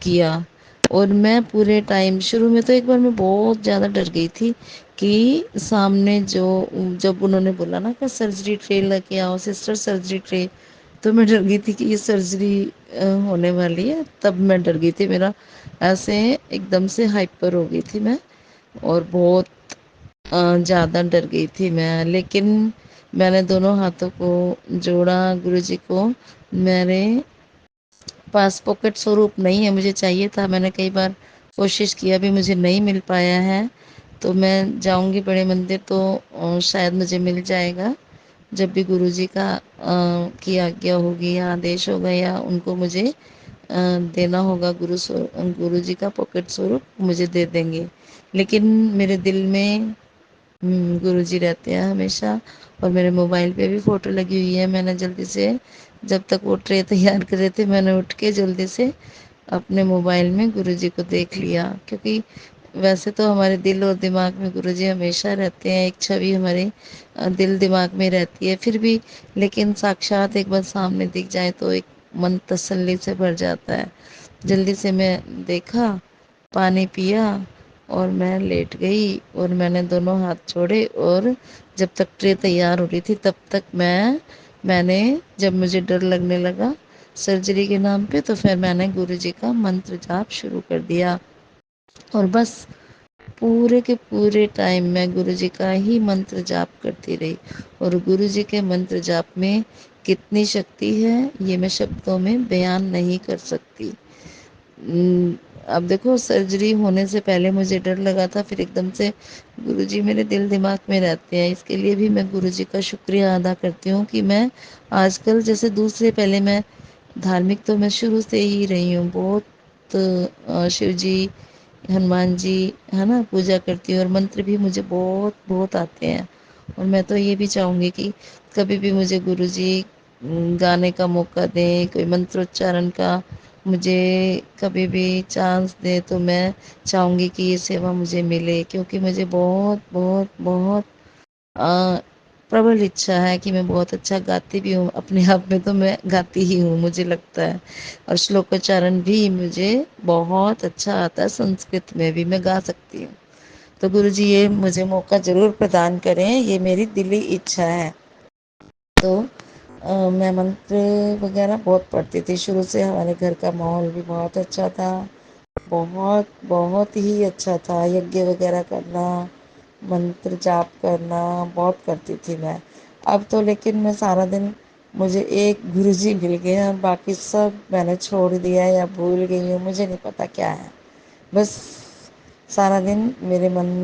کیا، اور میں پورے ٹائم شروع میں تو ایک بار میں بہت زیادہ ڈر گئی تھی کہ سامنے جب انہوں نے بولا نا کہ سرجری ٹرے لے کے آؤ سسٹر سرجری ٹرے، تو میں ڈر گئی تھی کہ یہ سرجری ہونے والی ہے، تب میں ڈر گئی تھی، میرا ایسے ایک دم سے ہائپر ہو گئی تھی میں، اور بہت زیادہ ڈر گئی تھی میں، لیکن میں نے دونوں ہاتھوں کو جوڑا گرو جی کو، میرے پاس پاکٹ سوروپ نہیں ہے، مجھے چاہیے تھا، میں نے کئی بار کوشش کیا بھی مجھے نہیں مل پایا ہے، تو میں جاؤں گی بڑے مندر تو شاید مجھے مل جائے گا، جب بھی گرو جی کا کی آگیا ہوگی یا آدیش ہوگا یا ان کو مجھے دینا ہوگا، گرو جی کا پاکٹ سوروپ مجھے دے دیں گے، لیکن میرے دل میں گرو جی رہتے ہیں ہمیشہ، اور میرے موبائل پہ بھی فوٹو لگی ہوئی ہے، میں نے جلدی سے جب تک وہ ٹرے تیار کر رہے تھے میں نے اٹھ کے جلدی سے اپنے موبائل میں گرو جی کو دیکھ لیا، کیونکہ ویسے تو ہمارے دل اور دماغ میں گرو جی ہمیشہ رہتے ہیں، ایک چھوی ہمارے دل دماغ میں رہتی ہے پھر بھی، لیکن ساکشات ایک بار سامنے دکھ جائے تو ایک من تسلی سے بھر جاتا ہے، جلدی سے میں دیکھا، پانی پیا، اور میں لیٹ گئی، اور میں نے دونوں ہاتھ چھوڑے، اور جب تک ٹرے تیار ہو رہی تھی تب تک میں نے جب مجھے ڈر لگنے لگا سرجری کے نام پہ، تو پھر میں نے گرو جی کا منتر جاپ شروع کر دیا، اور بس پورے کے پورے ٹائم میں گرو جی کا ہی منتر جاپ کرتی رہی، اور گرو جی کے منتر جاپ میں کتنی شکتی ہے یہ میں شبدوں میں بیان نہیں کر سکتی۔ اب دیکھو سرجری ہونے سے پہلے مجھے ڈر لگا تھا، پھر ایک دم سے گرو جی میرے دل دماغ میں رہتے ہیں، اس کے لیے بھی میں گرو جی کا شکریہ ادا کرتی ہوں کہ میں آج کل جیسے دوسرے پہلے میں دھارمک تو میں شروع سے ہی رہی ہوں، بہت شیو جی ہنومان جی ہے نا پوجا کرتی ہوں، اور منتر بھی مجھے بہت بہت آتے ہیں، اور میں تو یہ بھی چاہوں گی کہ کبھی بھی مجھے گرو جی گانے کا موقع دیں، کوئی منتروچارن کا مجھے کبھی بھی چانس دے، تو میں چاہوں گی کہ یہ سیوا مجھے ملے، کیونکہ مجھے بہت بہت بہت پربل اچھا ہے کہ میں بہت اچھا گاتی بھی ہوں، اپنے آپ میں تو میں گاتی ہی ہوں مجھے لگتا ہے، اور شلوکاچارن بھی مجھے بہت اچھا آتا ہے، سنسکرت میں بھی میں گا سکتی ہوں، تو گرو جی یہ مجھے موقع ضرور پردان کریں، یہ میری دلی اچھا ہے۔ تو میں منتر وغیرہ بہت پڑھتی تھی شروع سے، ہمارے گھر کا ماحول بھی بہت اچھا تھا، بہت بہت ہی اچھا تھا، یگیہ وغیرہ کرنا، منتر جاپ کرنا بہت کرتی تھی میں، اب تو لیکن میں سارا دن مجھے ایک گرو جی مل گئے ہیں، اور باقی سب میں نے چھوڑ دیا یا بھول گئی ہوں، مجھے نہیں پتا کیا ہے، بس سارا دن میرے من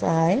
سہائے،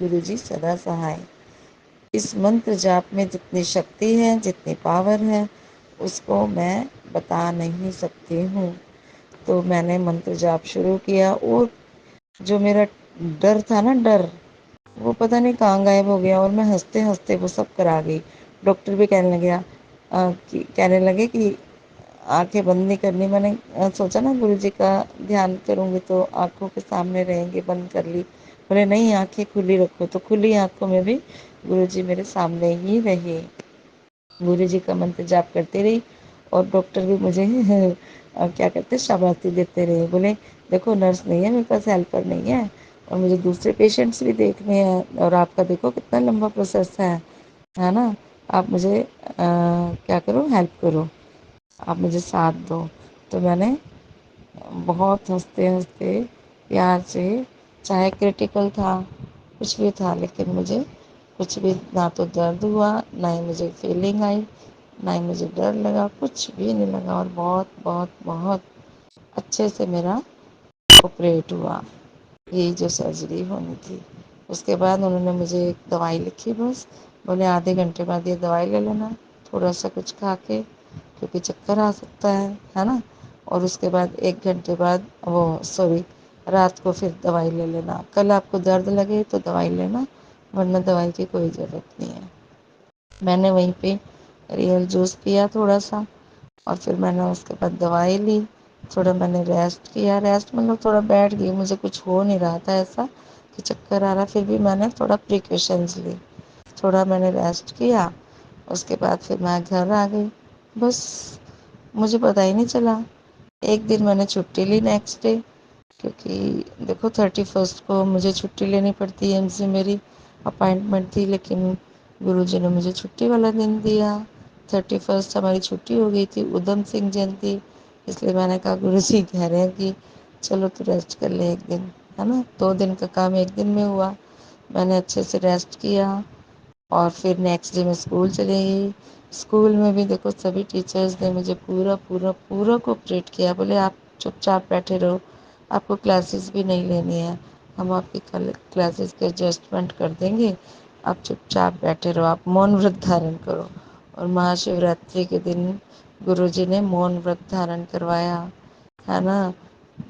گرو جی سدا سہائے۔ اس منتر جاپ میں جتنی شکتی ہے، جتنی پاور ہے، اس کو میں بتا نہیں سکتی ہوں، تو میں نے منتر جاپ شروع کیا، اور جو میرا ڈر تھا نا، ڈر وہ پتہ نہیں کہاں غائب ہو گیا، اور میں ہنستے ہنستے وہ سب کرا گئی، ڈاکٹر بھی کہنے لگے کہ آنکھیں بند نہیں کرنی، میں نے سوچا نا گرو جی کا دھیان کروں گی تو آنکھوں کے سامنے رہیں گے، بند کر لی، بولے نہیں آنکھیں کھلی رکھو، تو کھلی آنکھوں میں بھی گرو جی میرے سامنے ہی رہے، گرو جی کا منتر جاپ کرتے رہی، اور ڈاکٹر بھی مجھے کیا کہتے شاباشی دیتے رہے، بولے دیکھو نرس نہیں ہے میرے پاس، ہیلپر نہیں ہے، اور مجھے دوسرے پیشنٹس بھی دیکھنے ہیں، اور آپ کا دیکھو کتنا لمبا پروسیس ہے نا، آپ مجھے کیا کرو ہیلپ کرو، آپ مجھے ساتھ دو، تو میں نے بہت ہنستے ہنستے پیار سے، چاہے کرٹیکل تھا کچھ بھی تھا، لیکن مجھے کچھ بھی نہ تو درد ہوا، نہ ہی مجھے فیلنگ آئی، نہ ہی مجھے ڈر لگا، کچھ بھی نہیں لگا، اور بہت بہت بہت اچھے سے میرا آپریٹ ہوا، یہی جو سرجری ہونی تھی، اس کے بعد انہوں نے مجھے ایک دوائی لکھی، بس بولے آدھے گھنٹے بعد یہ دوائی لے لینا، تھوڑا سا کچھ کھا کے، کیونکہ چکر آ سکتا ہے نا، اور اس کے بعد ایک گھنٹے بعد رات کو پھر دوائی لے لینا، کل آپ کو درد لگے تو دوائی لینا، ورنہ دوائی کی کوئی ضرورت نہیں ہے۔ میں نے وہیں پہ ریئل جوس پیا تھوڑا سا، اور پھر میں نے اس کے بعد دوائی لی، تھوڑا میں نے ریسٹ کیا، ریسٹ مطلب تھوڑا بیٹھ گئی، مجھے کچھ ہو نہیں رہا تھا ایسا کہ چکر آ رہا، پھر بھی میں نے تھوڑا پریکاشنز لی، تھوڑا میں نے ریسٹ کیا، اس کے بعد پھر میں گھر آ گئی، بس مجھے پتہ ہی نہیں چلا۔ ایک دن میں نے چھٹی لی نیکسٹ ڈے، کیونکہ دیکھو 31 کو مجھے چھٹی لینی پڑتی ہے، ایم سے میری اپائنٹمنٹ تھی، لیکن گرو جی نے مجھے چھٹی والا دن دیا۔ 31 ہماری چھٹی ہو گئی تھی، ادھم سنگھ جینتی، اس لیے میں نے کہا گرو جی کہہ رہے ہیں کہ چلو تو ریسٹ کر لے ایک دن، ہے نا، 2 دن کا کام ایک دن میں ہوا۔ میں نے اچھے سے ریسٹ کیا اور پھر نیکسٹ ڈے میں اسکول چلے گئی۔ اسکول میں بھی دیکھو سبھی ٹیچرز نے مجھے پورا پورا پورا کوپریٹ کیا، بولے آپ چپ چاپ بیٹھے رہو، آپ کو کلاسز بھی نہیں لینی ہے، ہم آپ کی کلاسز کے ایڈجسٹمنٹ کر دیں گے، آپ چپ چاپ بیٹھے رہو، آپ مون ورت دھارن کرو۔ اور مہا شیوراتری کے دن گرو جی نے مون ورت دھارن کروایا، ہے نا۔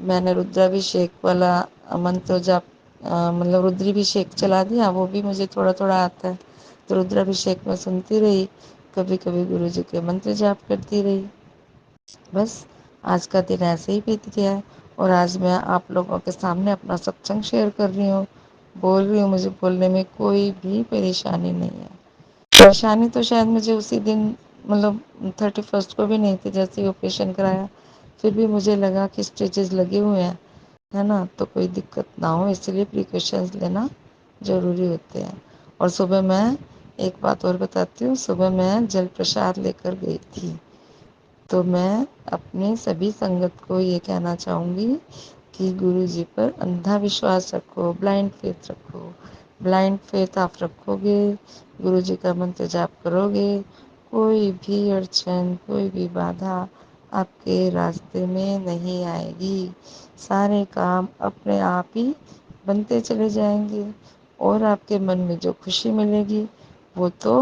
میں نے رودرابھیشیک والا منتر جپ مطلب رودرابھیشیک چلا دیا، وہ بھی مجھے تھوڑا تھوڑا آتا ہے، تو رودرابھیشیک میں سنتی رہی، کبھی کبھی گرو جی کے منتر جاپ کرتی رہی۔ بس آج کا دن ایسے ہی بیت گیا ہے، اور آج میں آپ لوگوں کے سامنے اپنا ستسنگ شیئر کر رہی ہوں، بول رہی ہوں، مجھے بولنے میں کوئی بھی پریشانی نہیں ہے۔ پریشانی تو شاید مجھے اسی دن مطلب 31 کو بھی نہیں تھی، جیسے ہی آپریشن کرایا، پھر بھی مجھے لگا کہ اسٹیچز لگے ہوئے ہیں، ہے نا، تو کوئی دقت نہ ہو، اس لیے پریکاشنز لینا ضروری ہوتے ہیں۔ اور صبح میں ایک بات اور بتاتی ہوں، صبح میں جل پرساد لے کر گئی تھی، تو میں اپنی سبھی سنگت کو یہ کہنا چاہوں گی کہ گرو جی پر اندھا وشواس رکھو، بلائنڈ فیتھ رکھو۔ بلائنڈ فیتھ آپ رکھو گے، گرو جی کا منتر جاپ کرو گے، کوئی بھی اڑچن، کوئی بھی بادھا آپ کے راستے میں نہیں آئے گی، سارے کام اپنے آپ ہی بنتے چلے جائیں گے، اور آپ کے من میں جو خوشی ملے گی وہ تو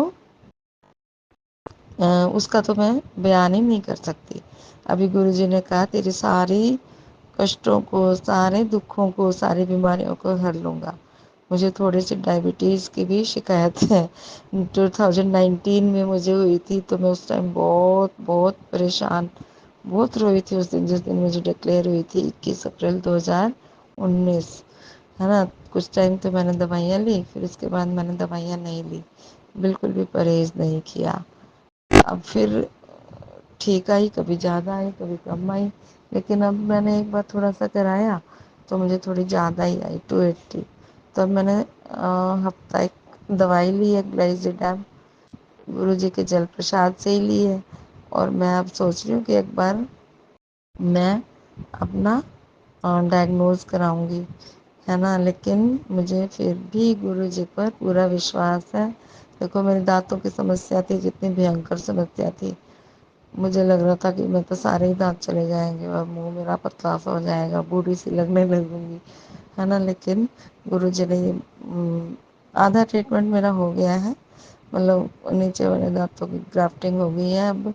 اس کا تو میں بیان ہی نہیں کر سکتی۔ ابھی گرو جی نے کہا تیری ساری کشٹوں کو، سارے دکھوں کو، ساری بیماریوں کو ہر لوں گا۔ مجھے تھوڑی سی ڈائبٹیز کی بھی شکایت ہے، 2019 میں مجھے ہوئی تھی، تو میں اس ٹائم بہت بہت پریشان، بہت روئی تھی اس دن، جس دن مجھے ڈکلیئر ہوئی تھی، 21 اپریل 2019، ہے نا۔ کچھ ٹائم تو میں نے دوائیاں لی، پھر اس کے بعد میں نے دوائیاں نہیں لی، بالکل بھی پرہیز نہیں کیا۔ اب پھر ٹھیک آئی، کبھی زیادہ آئی کبھی کم آئی، لیکن اب میں نے ایک بار تھوڑا سا کرایا تو مجھے تھوڑی زیادہ ہی آئی، 280۔ تو اب میں نے ہفتہ ایک دوائی لی ہے گلائزیڈام، گرو جی کے جل پرساد سے ہی لی ہے، اور میں اب سوچ رہی ہوں کہ ایک بار میں اپنا ڈائگنوز کراؤں گی، ہے نا۔ لیکن مجھے پھر بھی گرو جی پر پورا وشواس ہے۔ دیکھو میری دانتوں کی سمسیا تھی، کتنی بھینکر سمسیا تھی، مجھے لگ رہا تھا کہ میں تو سارے ہی دانت چلے جائیں گے اور منہ میرا پتلا سا ہو جائے گا، بوڑھی سی لگنے لگوں گی، ہے نا۔ لیکن گرو جی نے آدھا ٹریٹمنٹ میرا ہو گیا ہے، مطلب نیچے والے دانتوں کی گرافٹنگ ہو گئی ہے، اب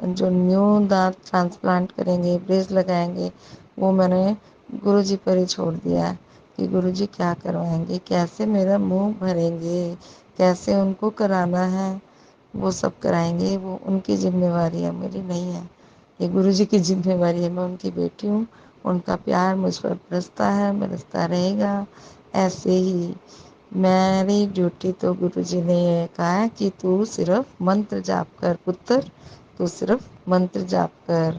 جو نیو دانت ٹرانسپلانٹ کریں گے، بریس لگائیں گے، وہ میں نے گرو جی پر ہی چھوڑ دیا ہے کہ گرو جی کیا کروائیں گے، کیسے میرا منہ بھریں گے، کیسے ان کو کرانا ہے، وہ سب کرائیں گے، وہ ان کی ذمہ واری ہے، میری نہیں ہے، یہ گرو جی کی ذمہ واری ہے، میں ان کی بیٹی ہوں، ان کا پیار مجھ پر برستا ہے، برستا رہے گا ایسے ہی۔ میری ڈیوٹی تو گرو جی نے یہ کہا ہے کہ تو صرف منتر جاپ کر پتر، تو صرف منتر جاپ کر،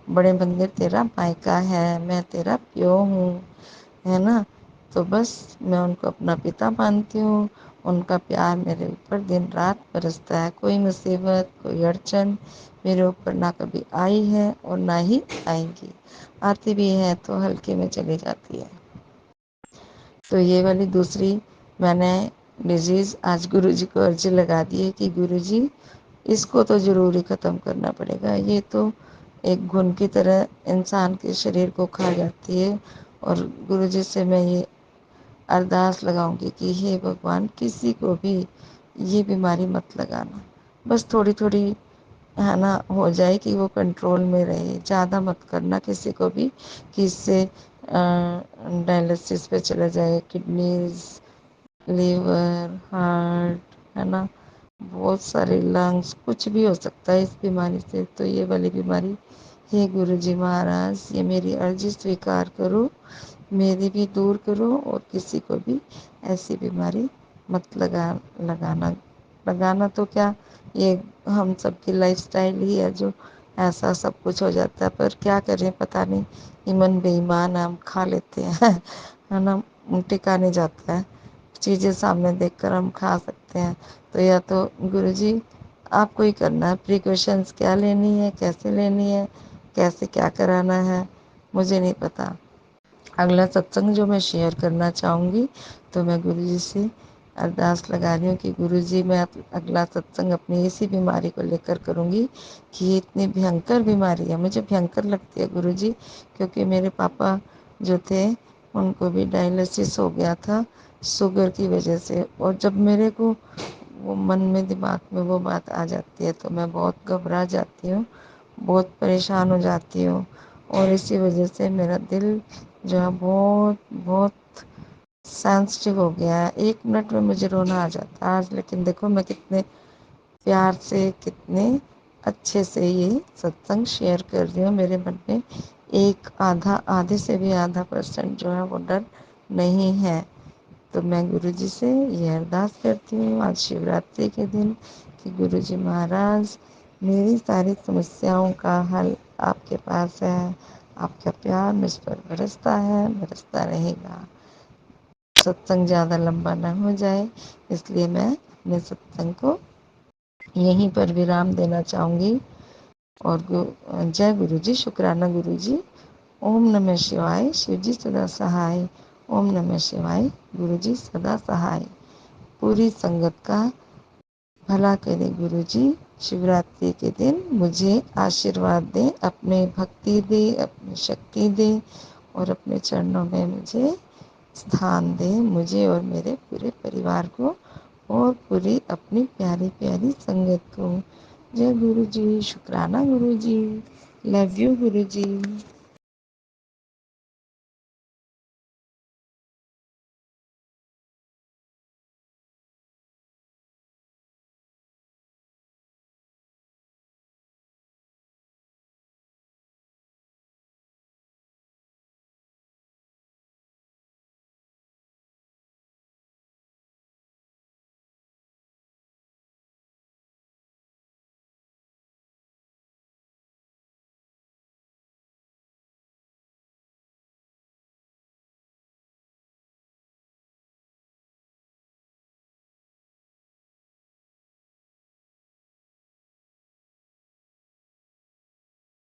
بڑے مندر تیرا مائکا ہے، میں تیرا پیو ہوں، ہے نا۔ تو بس میں ان کو اپنا پتا مانتی ہوں، ان کا پیار میرے اوپر دن رات برستا ہے، کوئی مصیبت، کوئی اڑچن میرے اوپر نہ کبھی آئی ہے اور نہ ہی آئیں گی، آتی بھی ہے تو ہلکے میں چلی جاتی ہے۔ تو یہ والی دوسری میں نے ڈیزیز آج گرو جی کو عرضی لگا دی ہے کہ گرو جی اس کو تو ضروری ختم کرنا پڑے گا، یہ تو ایک گھن کی طرح انسان کے شریر کو کھا جاتی ہے، اور گرو جی سے میں یہ ارداس لگاؤں گی کہ ہے بھگوان کسی کو بھی یہ بیماری مت لگانا، بس تھوڑی تھوڑی، ہے نا، ہو جائے کہ وہ کنٹرول میں رہے، زیادہ مت کرنا کسی کو بھی کہ اس سے ڈائلسس پہ چلا جائے، کڈنیز، لیور، ہارٹ، ہے نا، بہت سارے لنگس، کچھ بھی ہو سکتا ہے اس بیماری سے، تو یہ والی بیماری ہے گرو جی مہاراج یہ میری عرضی سویکار کرو، میری بھی دور کرو، اور کسی کو بھی ایسی بیماری مت لگانا تو کیا یہ ہم سب کی لائف اسٹائل ہی ہے جو ایسا سب کچھ ہو جاتا ہے، پر کیا کریں پتہ نہیں، ایمن بے ایمان ہم کھا لیتے ہیں ہے نا، ٹکا نہیں جاتا ہے، چیزیں سامنے دیکھ کر ہم کھا سکتے ہیں۔ تو یا تو گرو جی آپ کو ہی کرنا ہے، پریکاشنس کیا لینی ہے، کیسے لینی ہے، کیسے کیا کرانا ہے، مجھے نہیں پتا۔ اگلا ستسنگ جو میں شیئر کرنا چاہوں گی تو میں گرو جی سے ارداس لگا رہی ہوں کہ گرو جی میں اگلا ستسنگ اپنی اسی بیماری کو لے کر کروں گی کہ یہ اتنی بھینکر بیماری ہے، مجھے بھینکر لگتی ہے گرو جی، کیونکہ میرے پاپا جو تھے ان کو بھی ڈائلسس ہو گیا تھا شوگر کی وجہ سے، اور جب میرے کو وہ من میں دماغ میں وہ بات آ جاتی ہے تو میں بہت گھبرا جاتی ہوں، بہت پریشان ہو جاتی ہوں، اور اسی وجہ سے میرا دل جو ہے بہت بہت سینسٹیو ہو گیا ہے، ایک منٹ میں مجھے رونا آ جاتا ہے آج، لیکن دیکھو میں کتنے پیار سے کتنے اچھے سے یہ ستسنگ شیئر کر رہی ہوں، میرے من میں ایک آدھے سے بھی آدھا % جو ہے وہ ڈر نہیں ہے۔ تو میں گرو جی سے یہ ارداس کرتی ہوں آج شیوراتری کے دن کہ گرو جی مہاراج میری ساری سمسیاؤں کا حل آپ کے پاس ہے، آپ کا پیار مجھ پر برستا ہے، برستا رہے گا۔ ستسنگ زیادہ لمبا نہ ہو جائے اس لیے میں اپنے ستسنگ کو یہیں پر ورام دینا چاہوں گی، اور جے گرو جی، شکرانہ گرو جی۔ اوم نمہ شیوائے، شیو جی سدا سہائے، اوم نمہ شیوائے، گرو جی سدا سہائے۔ پوری سنگت کا بھلا کرے گرو جی، شیوراتری کے دن مجھے آشیرواد دیں، اپنے بھکتی دے، اپنی شکتی دے، اور اپنے چرنوں میں مجھے استھان دیں، مجھے اور میرے پورے پریوار کو، اور پوری اپنی پیاری پیاری سنگت کو۔ جے گرو جی، شکرانہ گرو جی، لو یو گرو جی۔